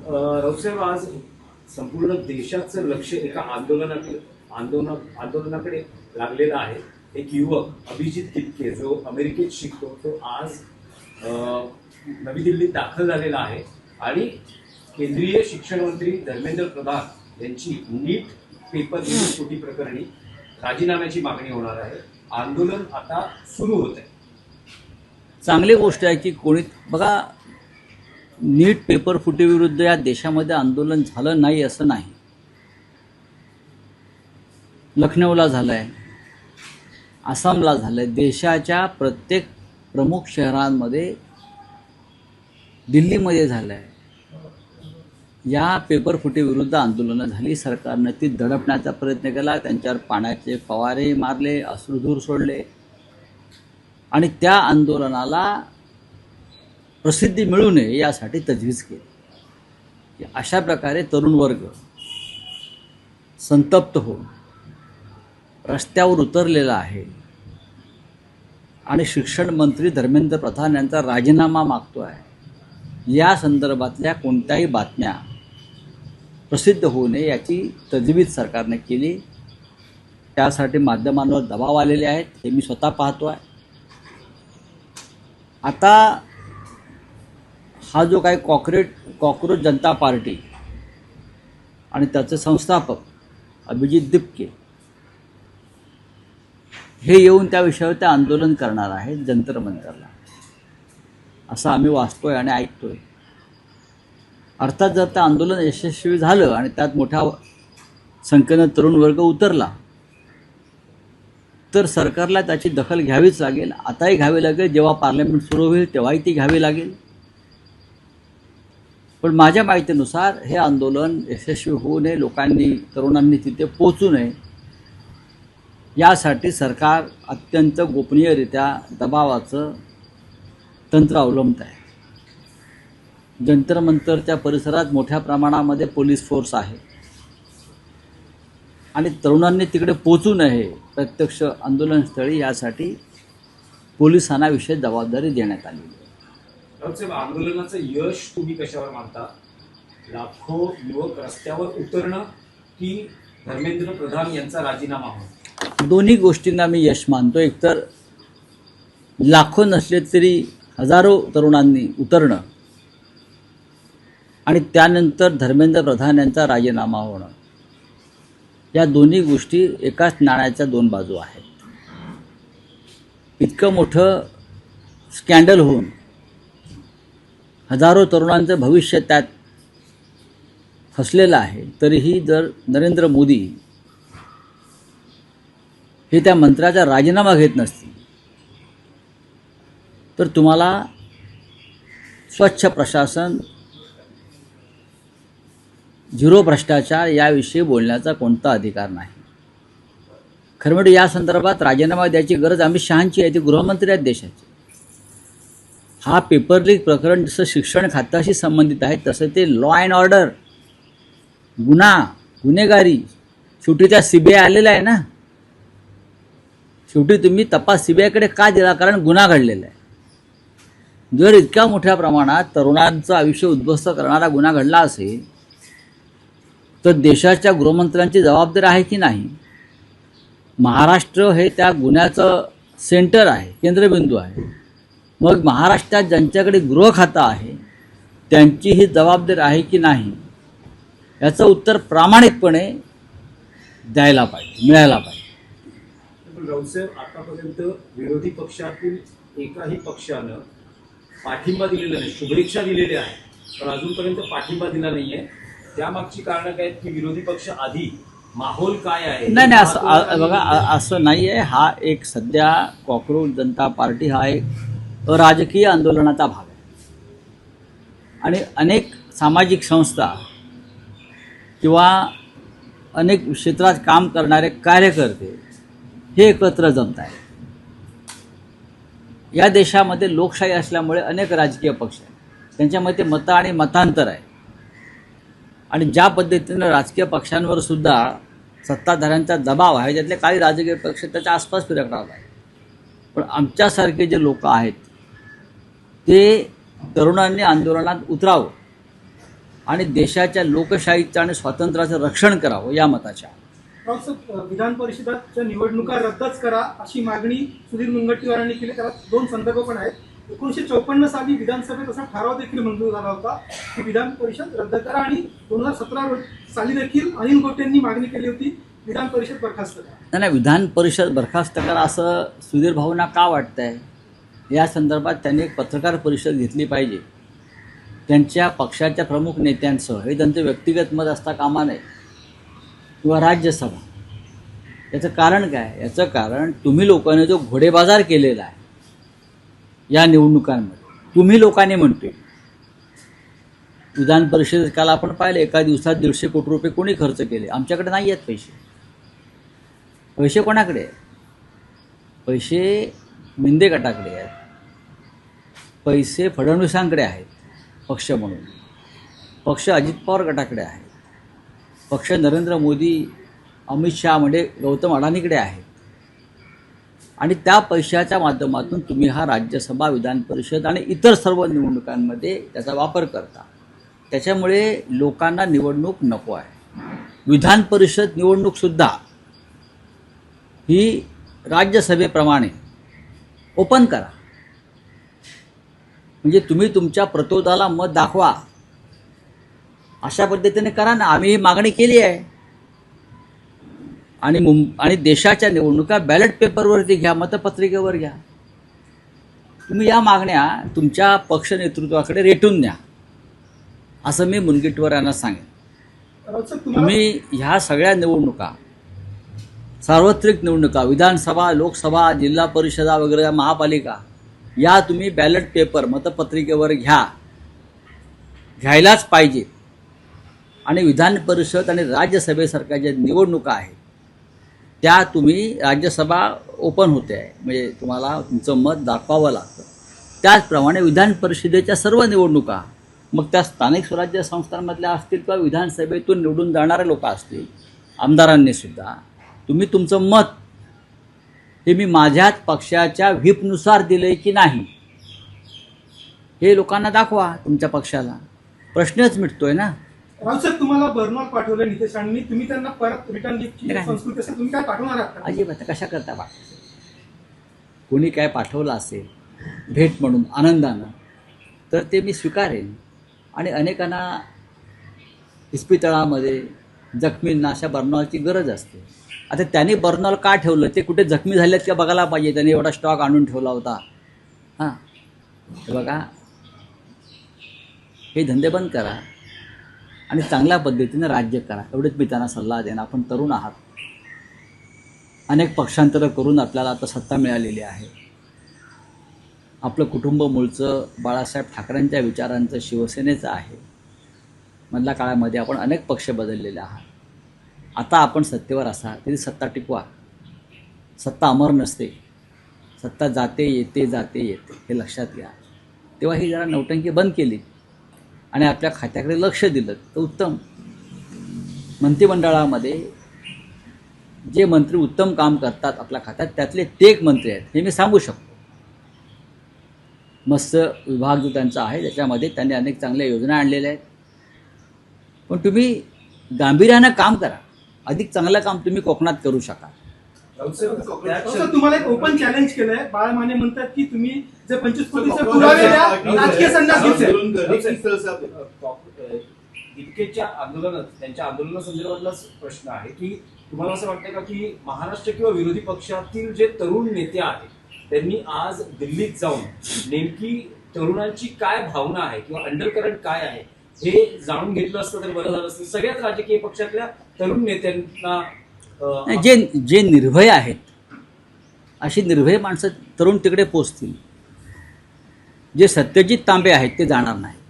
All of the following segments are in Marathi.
राऊतसाहेब, आज संपूर्ण देशाचं लक्ष एका आंदोलनाकडे लागलेलं आहे. एक युवक अभिजित कितके जो अमेरिकेत शिकतो तो आज नवी दिल्लीत दाखल झालेला आहे आणि केंद्रीय शिक्षण मंत्री धर्मेंद्र प्रधान यांची नीट पेपर लीक फुटी प्रकरणी राजीनाम्याची मागणी होणार आहे. आंदोलन आता सुरू होत आहे. चांगली गोष्ट आहे की कोणी बघा, नीट पेपर फुटीविरुद्ध या देशामध्ये आंदोलन झालं नाही असं नाही. लखनौला झालं आहे, आसामला झालं आहे, देशाच्या प्रत्येक प्रमुख शहरांमध्ये, दिल्लीमध्ये झालं आहे. या पेपर फुटीविरुद्ध आंदोलनं झाली. सरकारनं ती दडपण्याचा प्रयत्न केला, त्यांच्यावर पाण्याचे फवारे मारले, अश्रुधूर सोडले आणि त्या आंदोलनाला प्रसिद्धी मिळू नये यासाठी तजवीज केली. अशा प्रकारे तरुण वर्ग संतप्त होऊन रस्त्यावर उतरलेला आहे आणि शिक्षण मंत्री धर्मेंद्र प्रधान यांचा राजीनामा मागतो आहे. या संदर्भातल्या कोणत्याही बातम्या प्रसिद्ध होऊ नये याची तजवीज सरकारने केली. त्यासाठी माध्यमांवर दबाव आलेले आहेत, हे मी स्वतः पाहतो आहे. आता हा जो काही कॉक्रोच जनता पार्टी आणि त्याचे संस्थापक अभिजित कितके हे येऊन त्या विषयावर ते आंदोलन करणार आहेत जंतर मंतरला, असं आम्ही वाचतोय आणि ऐकतोय. अर्थात जर ते आंदोलन यशस्वी झालं आणि त्यात मोठ्या संख्येनं तरुण वर्ग उतरला तर सरकारला त्याची दखल घ्यावीच लागेल. आताही घ्यावी लागेल, जेव्हा पार्लमेंट सुरू होईल तेव्हाही ती घ्यावी लागेल. पण माझ्या माहितीनुसार हे आंदोलन यशस्वी होऊ नये, तरुणांनी तिथे पोचू नये यासाठी सरकार अत्यंत गोपनीयरित्या दबावाचं तंत्र अवलंबत आहे. जंतर मंतरच्या परिसरात मोठ्या प्रमाणामध्ये पोलीस फोर्स आहे आणि तरुणांनी तिकडे पोचू नये प्रत्यक्ष आंदोलनस्थळी यासाठी पोलिसांना विशेष जबाबदारी देण्यात आली आहे. राऊतसाहेब, आंदोलनाचं यश तुम्ही कशावर मानता? लाखो युवक रस्त्यावर उतरणं की धर्मेंद्र प्रधान यांचा राजीनामा होणं? दोन्ही गोष्टींना मी यश मानतो. एकतर लाखो नसले तरी हजारो तरुणांनी उतरणं आणि त्यानंतर धर्मेंद्र प्रधान यांचा राजीनामा होणं, या दोन्ही गोष्टी एकाच नाण्याच्या दोन बाजू आहेत. इतकं मोठं स्कॅन्डल होऊन हजारो तरुणांचं भविष्य त्यात फसलेलं आहे, तरीही जर नरेंद्र मोदी हे त्या मंत्र्याचा राजीनामा घेत नसतील तर तुम्हाला स्वच्छ प्रशासन, झिरो भ्रष्टाचार याविषयी बोलण्याचा कोणता अधिकार नाही. खरं म्हणजे या संदर्भात राजीनामा द्यायची गरज अमित शहांची आहे. ते गृहमंत्री आहेत देशाचे. हा पेपर लीक प्रकरण जसं शिक्षण खात्याशी संबंधित आहे तसं ते लॉ अँड ऑर्डर, गुन्हेगारी, शेवटी त्या CBI आलेला आहे ना. शेवटी तुम्ही तपास CBIकडे का दिला? कारण गुन्हा घडलेला आहे. जर इतक्या मोठ्या प्रमाणात तरुणांचं आयुष्य उद्ध्वस्त करणारा गुन्हा घडला असेल तर देशाच्या गृहमंत्र्यांची जबाबदारी आहे की नाही? महाराष्ट्र हे त्या गुन्ह्याचं सेंटर आहे, केंद्रबिंदू आहे. मग महाराष्ट्रात ज्यांच्याकडे गृह खातं आहे त्यांची ही जबाबदारी आहे की नाही याचं उत्तर प्रामाणिकपणे द्यायला पाहिजे, मिळायला पाहिजे. राऊतसाहेब, आतापर्यंत विरोधी पक्षातील एकाही पक्षानं पाठिंबा दिलेला नाही, शुभेच्छा दिलेल्या आहेत पण अजूनपर्यंत पाठिंबा दिला नाही आहे. त्यामागची कारणं काय आहेत की विरोधी पक्ष आधी माहोल काय आहे? नाही, असं बघा, असं नाही आहे. हा एक सध्या कॉक्रोच जनता पार्टी हा एक राजकीय आंदोलनाचा भाग आहे आणि अनेक सामाजिक संस्था किंवा अनेक क्षेत्रात काम करणारे कार्यकर्ते हे एकत्र जमत आहेत. या देशामध्ये लोकशाही असल्यामुळे अनेक राजकीय पक्ष आहेत, त्यांच्यामध्ये मतं आणि मतांतर आहे आणि ज्या पद्धतीनं राजकीय पक्षांवर सुद्धा सत्ताधाऱ्यांचा दबाव आहे त्यातले काही राजकीय पक्ष त्याच्या आसपास फिरकणार आहेत. पण आमच्यासारखे जे लोक आहेत ते तरुणांनी आंदोलनात उतरावं आणि देशाच्या लोकशाहीचं आणि स्वातंत्र्याचं रक्षण करावं या मताच्या. विधान परिषदाच्या निवडणुका रद्दच करा अशी मागणी सुधीर मुनगंटीवारांनी केली. त्याला 2 संदर्भ पण आहेत. 1954 साली विधानसभेत असा ठराव देखील मंजूर झाला होता की विधान परिषद रद्द करा, आणि 2017 साली देखील अनिल गोटेंनी मागणी केली होती विधान परिषद बरखास्त करा. नाही, विधान परिषद बरखास्त करा असं सुधीर भाऊंना का वाटतंय या संदर्भात त्यांनी एक पत्रकार परिषद घेतली पाहिजे. त्यांच्या पक्षाच्या प्रमुख नेत्यांसह हे त्यांचं व्यक्तिगत मत असता कामा नये, किंवा राज्यसभा. याचं कारण काय? याचं कारण तुम्ही लोकांनी जो घोडेबाजार केलेला आहे या निवडणुकांमध्ये, तुम्ही लोकांनी म्हणतोय. विधान परिषदेत काल आपण पाहिलं एका दिवसात 150 कोटी रुपये कोणी खर्च केले. आमच्याकडे नाही आहेत पैसे. पैसे कोणाकडे आहेत? पैसे मिंदे गटाकडे आहेत, पैसे फडणवीसांकडे आहेत पक्ष म्हणून, पक्ष अजित पवार गटाकडे आहे, पक्ष नरेंद्र मोदी अमित शहा म्हणजे गौतम अडाणीकडे आहे. आणि त्या पैशाच्या माध्यमातून तुम्ही हा राज्यसभा, विधान परिषद आणि इतर सर्व निवडणुकांमध्ये त्याचा वापर करता. त्याच्यामुळे लोकांना निवडणूक नको आहे. विधान परिषद निवडणूकसुद्धा ही राज्यसभेप्रमाणे ओपन करा. म्हणजे तुम्ही तुमच्या प्रतिरोधाला मत दाखवा, अशा पद्धतीने करा ना. आम्ही ही मागणी केली आहे. आणि देशाच्या निवडणुका बॅलेट पेपरवरती घ्या, मतपत्रिकेवर घ्या. तुम्ही या मागण्या तुमच्या पक्ष नेतृत्वाकडे रेटून द्या, असं मी मुनगंटीवार यांना सांगेन. तुम्ही ह्या सगळ्या निवडणुका, सार्वत्रिक निवडणुका, विधानसभा, लोकसभा, जिल्हा परिषदा वगैरे, महापालिका, या तुम्ही बॅलेट पेपर, मतपत्रिकेवर घ्यायलाच पाहिजे. आणि विधान परिषद आणि राज्यसभेसारख्या ज्या निवडणुका आहेत त्या तुम्ही, राज्यसभा ओपन होते आहे म्हणजे तुम्हाला तुमचं मत दाखवावं लागतं. त्याचप्रमाणे विधान परिषदेच्या सर्व निवडणुका, मग त्या स्थानिक स्वराज्य संस्थांमधल्या असतील किंवा विधानसभेतून निवडून जाणारे लोक असतील, आमदारांनी सुद्धा, तुम्ही तुमचं मत हे मी माझ्याच पक्षाच्या व्हीपनुसार दिलं आहे की नाही हे लोकांना दाखवा. तुमच्या पक्षाला प्रश्नच मिटतोय ना. रावसाहेब, तुम्हाला बर्नॉल पाठवले नितेशांनी, तुम्ही त्यांना परत रिटर्न गिफ्टची संस्कृती असेल, तुम्ही काय पाठवणार आहात? अजिबात कशा करता कोणी काय पाठवलं असेल भेट म्हणून आनंदानं, तर ते मी स्वीकारेन. आणि अनेकांना इस्पितळामध्ये जखमींना अशा बर्नॉलची गरज असते. आता त्यांनी बर्नॉल का ठेवलं, ते कुठे जखमी झालेत का बघायला पाहिजे. त्यांनी एवढा स्टॉक आणून ठेवला होता. हां, बघा, हे धंदे बंद करा आणि चांगल्या पद्धतीने राज्य करा, एवढेच मी त्यांना सल्ला देईन. आपण तरुण आहात, अनेक पक्षांतरं करून आपल्याला आता सत्ता मिळालेली आहे. आपलं कुटुंब मूळचं बाळासाहेब ठाकरेंच्या विचारांचं, शिवसेनेचं आहे. मधल्या काळामध्ये आपण अनेक पक्ष बदललेले आहात. आता आपण सत्तेवर असाल तरी सत्ता टिकवा. सत्ता अमर नसते, सत्ता जाते येते, जाते येते, हे लक्षात घ्या. तेव्हा ही जरा नौटंकी बंद केली आणि आपल्या खात्याकडे लक्ष दिलं तर उत्तम. मंत्रिमंडळामध्ये जे मंत्री उत्तम काम करतात आपल्या खात्यात, त्यातले ते एक मंत्री आहेत हे मी सांगू शकतो. मत्स्य विभाग जो त्यांचा आहे त्याच्यामध्ये त्यांनी अनेक चांगल्या योजना आणलेल्या आहेत. पण तुम्ही गांभीर्यानं काम करा, अधिक चांगलं काम तुम्ही कोकणात करू शकाल. तुम्हाला एक ओपन चॅलेंज केलंय. बाळा माने म्हणतात की तुम्ही जे 25 कोटीचे पुरावे द्या, राजकीय संन्यास घेतले. इतकेच्या आंदोलन, त्यांच्या आंदोलनासंदर्भातलाच प्रश्न आहे की तुम्हाला असं वाटतं का की महाराष्ट्र किंवा विरोधी पक्षातील जे तरुण नेते आहेत त्यांनी आज दिल्लीत जाऊन नेमकी तरुणांची काय भावना आहे किंवा अंडरकरंट काय आहे हे जाणून घेतलं असतं तर बरं झालं असतं. सगळ्याच राजकीय पक्षातल्या तरुण नेत्यांना, जे निर्भय आहेत, अशी निर्भय माणसं तरुण तिकडे पोचतील. जे सत्यजित तांबे आहेत ते जाणार नाहीत.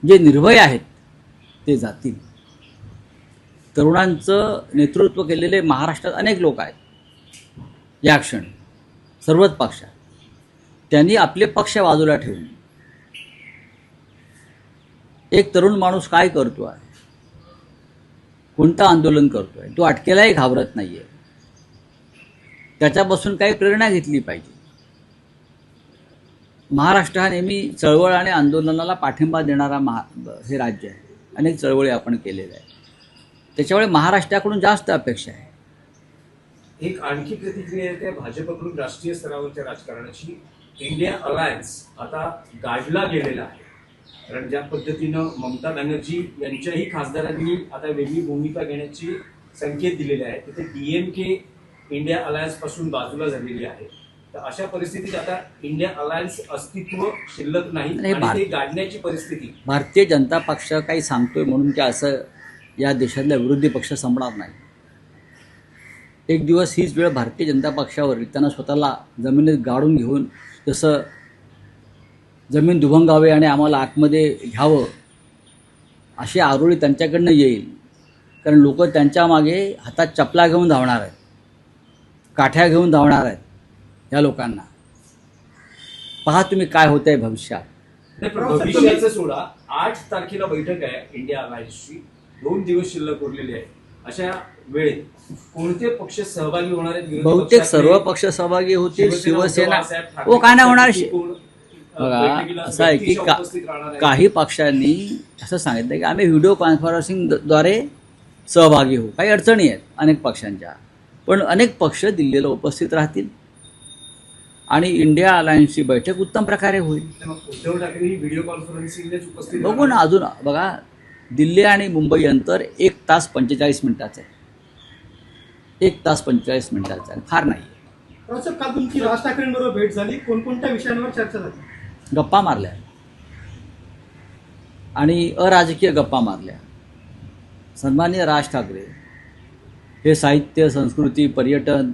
जे निर्भय आहेत ते जातील. तरुणांचं नेतृत्व केलेले महाराष्ट्रात अनेक लोक आहेत या क्षणी, सर्वच पक्षात. त्यांनी आपले पक्ष बाजूला ठेवून एक तरुण माणूस काय करतो आहे, कोणतं आंदोलन करतो आहे, तो अटकेलाही घाबरत नाही आहे, त्याच्यापासून काही प्रेरणा घेतली पाहिजे. महाराष्ट्र हा नेहमी चळवळ आणि आंदोलनाला पाठिंबा देणारा हे राज्य आहे. अनेक चळवळी आपण केलेल्या आहेत. त्याच्यामुळे महाराष्ट्राकडून जास्त अपेक्षा आहे. एक आणखी प्रतिक्रिया आहे त्या भाजपकडून राष्ट्रीय स्तरावरच्या राजकारणाची. इंडिया अलायन्स आता गाडला गेलेला आहे. कारण ज्या पद्धतीनं ममता बॅनर्जी यांच्याही खासदारांनी आता वेगळी भूमिका घेण्याची संकेत दिलेले आहेत, तिथे DMK इंडिया अलायन्स पासून बाजूला झालेली आहे. तर अशा परिस्थितीत आता इंडिया अलायन्स अस्तित्व शिल्लक नाही नाही, आणि ते गाडण्याची परिस्थिती. भारतीय जनता पक्ष काही सांगतोय म्हणून की असं या देशातला विरोधी पक्ष संपणार नाही. एक दिवस हीच वेळ भारतीय जनता पक्षावर त्यांना स्वतःला जमिनीत गाडून घेऊन जसं जमीन दुभंगावे आणि आम्हाला आतमध्ये घ्यावं अशी आरोळी त्यांच्याकडनं येईल. कारण लोक त्यांच्या मागे हातात चपला घेऊन धावणार आहेत, काठ्या घेऊन धावणार आहेत. या लोकांना पहा तुम्ही काय होतंय भविष्यात. नाही, पण भविष्याचं सोडा. 8 तारखेला बैठक आहे इंडिया अलायन्सची. 2 दिवस शिल्लक उरलेले आहेत. अशा वेळेत कोणते पक्ष सहभागी होणार आहेत? विरोधी बहुतेक पक्षातले सर्व पक्ष सहभागी होतील. शिवसेना बाळासाहेब ठाकरे हो काय नाही होणार. कोण, बघा बैठकीला असं आहे की व्यक्तिशः उपस्थित राहणार आहे. काही पक्षांनी असं सांगितलं की आम्ही व्हिडिओ कॉन्फरन्सिंगद्वारे सहभागी होऊ. काही अडचणी आहेत अनेक पक्षांच्या, पण अनेक पक्ष दिल्लीला उपस्थित राहतील आणि इंडिया अलायन्सची बैठक उत्तम प्रकारे होईल. मग उद्धव ठाकरे ही व्हिडिओ कॉन्फरन्सिंगनेच उपस्थित बघू ना. अजून बघा, दिल्ली आणि मुंबई अंतर 1 तास 45 मिनिटाचं आहे. 1 तास 45 मिनिटाचं आहे, फार नाही. रावसाहेब, काल तुमची राज ठाकरेंबरोबर भेट झाली. कोणकोणत्या विषयांवर चर्चा झाली? गप्पा मारल्या आणि अराजकीय गप्पा मारल्या. सन्माननीय राज ठाकरे हे साहित्य, संस्कृती, पर्यटन,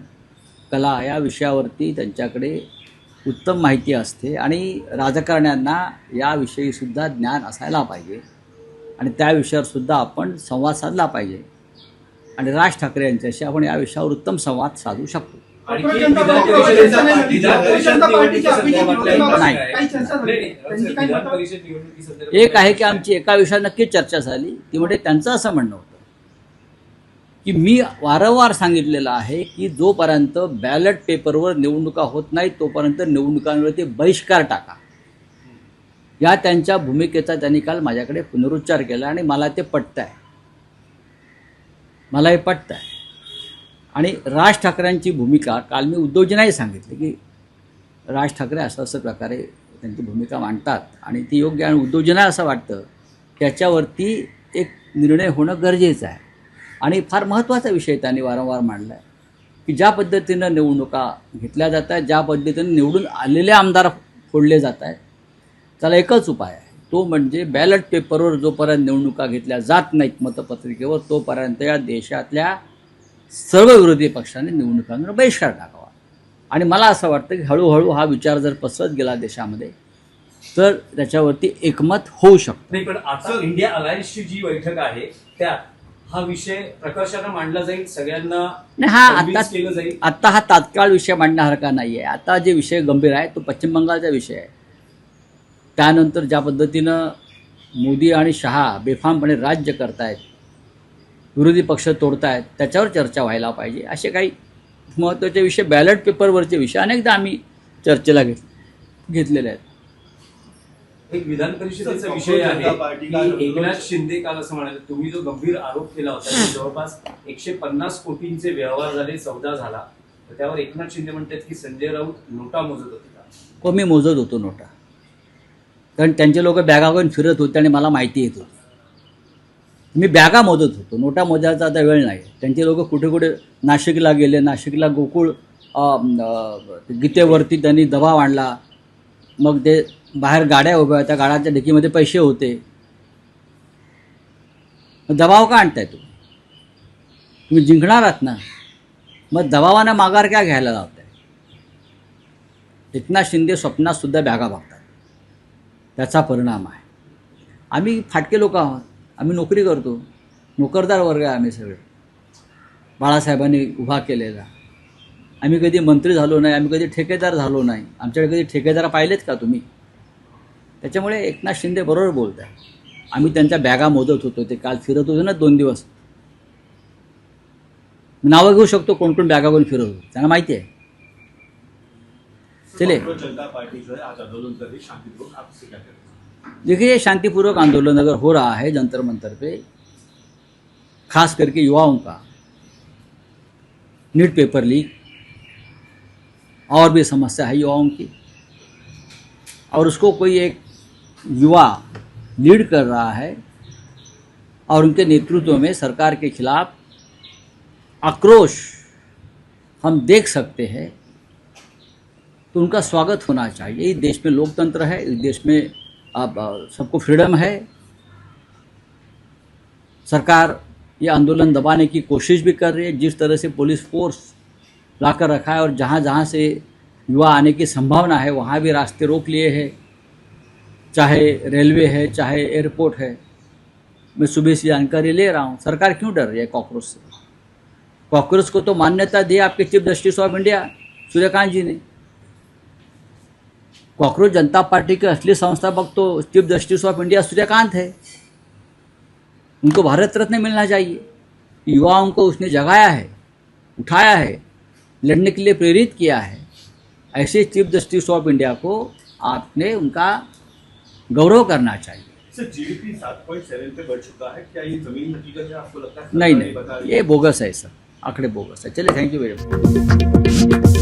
कला या विषयावरती त्यांच्याकडे उत्तम माहिती असते आणि राजकारण्यांना याविषयीसुद्धा ज्ञान असायला पाहिजे आणि त्या विषयावरसुद्धा आपण संवाद साधला पाहिजे. आणि राज ठाकरे यांच्याशी आपण या विषयावर उत्तम संवाद साधू शकतो. आणखी जनता विधान पक्षाची परिषदेचा- नाही. विधान परिषद जनता पार्टीची निवडणुकीच्या अभिजित संदर्भातला एक विरोधी प्रश्न नाही. आहे. काही चर्चा झाली. नाही, त्यांची काही विधान मतं- परिषद निवडणुकीसंदर्भात एक आहे की आमची एका विषयात नक्कीच चर्चा झाली. ती म्हणजे त्यांचं असं म्हणणं होतं की मी वारंवार सांगितलेलं आहे की जोपर्यंत बॅलेट पेपरवर निवडणुका होत नाही तोपर्यंत निवडणुकांवरती बहिष्कार टाका. या त्यांच्या भूमिकेचा त्यांनी काल माझ्याकडे पुनरुच्चार केला आणि मला ते पटतं आहे. मला हे पटतं आहे. आणि राज ठाकरेंची भूमिका काल मी उद्धवजींनाही सांगितले की राज ठाकरे असं असं प्रकारे त्यांची भूमिका मांडतात आणि ती योग्य. आणि उद्धवजींना असं वाटतं की याच्यावरती एक निर्णय होणं गरजेचं आहे. आणि फार महत्त्वाचा विषय त्यांनी वारंवार मांडला आहे की ज्या पद्धतीनं निवडणुका घेतल्या जात आहेत, ज्या पद्धतीनं निवडून आलेले आमदार फोडले जात आहेत, त्याला एकच उपाय आहे. तो म्हणजे बॅलेट पेपरवर जोपर्यंत निवडणुका घेतल्या जात नाहीत मतपत्रिकेवर तोपर्यंत या देशातल्या सर्व विरोधी पक्षांनी निवडणुकांवर बहिष्कार टाकावा. आणि मला असं वाटतं की हळूहळू हा विचार जर पसरत गेला देशामध्ये तर त्याच्यावरती एकमत होऊ शकतं. नाही, पण आता इंडिया अलायन्सची जी बैठक आहे त्यात हा विषय प्रकर्षानं मांडला जाईल, सगळ्यांना नाही, हा convince केलं जाईल. आत्ता हा तात्काळ विषय मांडण्यासारखा नाही आहे. आता जे विषय गंभीर आहे तो पश्चिम बंगालचा विषय आहे. त्यानंतर ज्या पद्धतीनं मोदी आणि शहा बेफामपणे राज्य करतायत, विरोधी पक्ष तोडतायत, त्याच्यावर चर्चा व्हायला पाहिजे. असे काही महत्त्वाचे विषय, बॅलेट पेपरवरचे विषय अनेकदा आम्ही चर्चेला घेतलेले आहेत. एक विधान परिषदेचा विषय आहे की एकनाथ शिंदे काल असं म्हणाले, तुम्ही जो गंभीर आरोप केला होता की जवळपास 150 कोटींचे व्यवहार झाले, सौदा झाला, तर त्यावर एकनाथ शिंदे म्हणतात की संजय राऊत नोटा मोजत होते का? हो, मी मोजत होतो नोटा. कारण त्यांचे लोक बॅगा घेऊन फिरत होते आणि मला माहिती येत होती. मी बॅगा मोजत होतो, नोटा मोजायचा आता वेळ नाही. त्यांचे लोक कुठे कुठे नाशिकला गेले, नाशिकला गोकुळ गीतेवरती त्यांनी दबाव आणला. मग ते बाहेर गाड्या उभ्या होत्या, गाड्याच्या डिकीमध्ये पैसे होते. दबाव का आणताय तुम्ही जिंकणार आहात ना, मग दबावानं माघार क्या घ्यायला लावताय? एकनाथ शिंदे स्वप्नात सुद्धा बॅगा बघतात, त्याचा परिणाम आहे. आम्ही फाटके लोक आहोत, आम्ही नोकरी करतो, नोकरदार वर्ग आहे आम्ही सगळे, बाळासाहेबांनी उभा केलेला. आम्ही कधी मंत्री झालो नाही, आम्ही कधी ठेकेदार झालो नाही. आमच्याकडे कधी ठेकेदार पाहिलेत का तुम्ही? त्याच्यामुळे एकनाथ शिंदे बरोबर बोलत आहे. आम्ही त्यांच्या बॅगा मोजत होतो, ते काल फिरत होते ना 2 दिवस. नावं घेऊ शकतो कोण कोण बॅगा घेऊन फिरत होतो, त्यांना माहिती आहे. चलिए जनता पार्टी जो है आज आंदोलन कर रही है शांतिपूर्वक, आप इससे क्या करें? देखिए, ये शांतिपूर्वक आंदोलन अगर हो रहा है जंतर मंतर पे, खास करके युवाओं का, नीट पेपर लीक और भी समस्या है युवाओं की, और उसको कोई एक युवा लीड कर रहा है और उनके नेतृत्व में सरकार के खिलाफ आक्रोश हम देख सकते हैं, तो उनका स्वागत होना चाहिए। इस देश में लोकतंत्र है, इस देश में अब सबको फ्रीडम है। सरकार ये आंदोलन दबाने की कोशिश भी कर रही है, जिस तरह से पुलिस फोर्स लाकर रखा है और जहाँ जहाँ से युवा आने की संभावना है वहाँ भी रास्ते रोक लिए हैं, चाहे रेलवे है चाहे एयरपोर्ट है। मैं सुबह से जानकारी ले रहा हूँ। सरकार क्यों डर रही है कॉकरोच से? कॉकरोच को तो मान्यता दी आपके chief justice of India Suryakant ji ने। कॉकरोच जनता पार्टी के असली संस्थापक तो chief justice of India Suryakant है। उनको भारत रत्न मिलना चाहिए। युवाओं को उसने जगाया है, उठाया है, लड़ने के लिए प्रेरित किया है। ऐसे चीफ जस्टिस ऑफ इंडिया को आपने उनका गौरव करना चाहिए। सर, जीडीपी 7.7 पे बढ़ चुका है, क्या ये जमीन हकीकत है? आपको लगता है नहीं सरकार बता नहीं, रही ये बोगस है सर, आंकड़े बोगस है। चलिए, थैंक यू वेरी मच।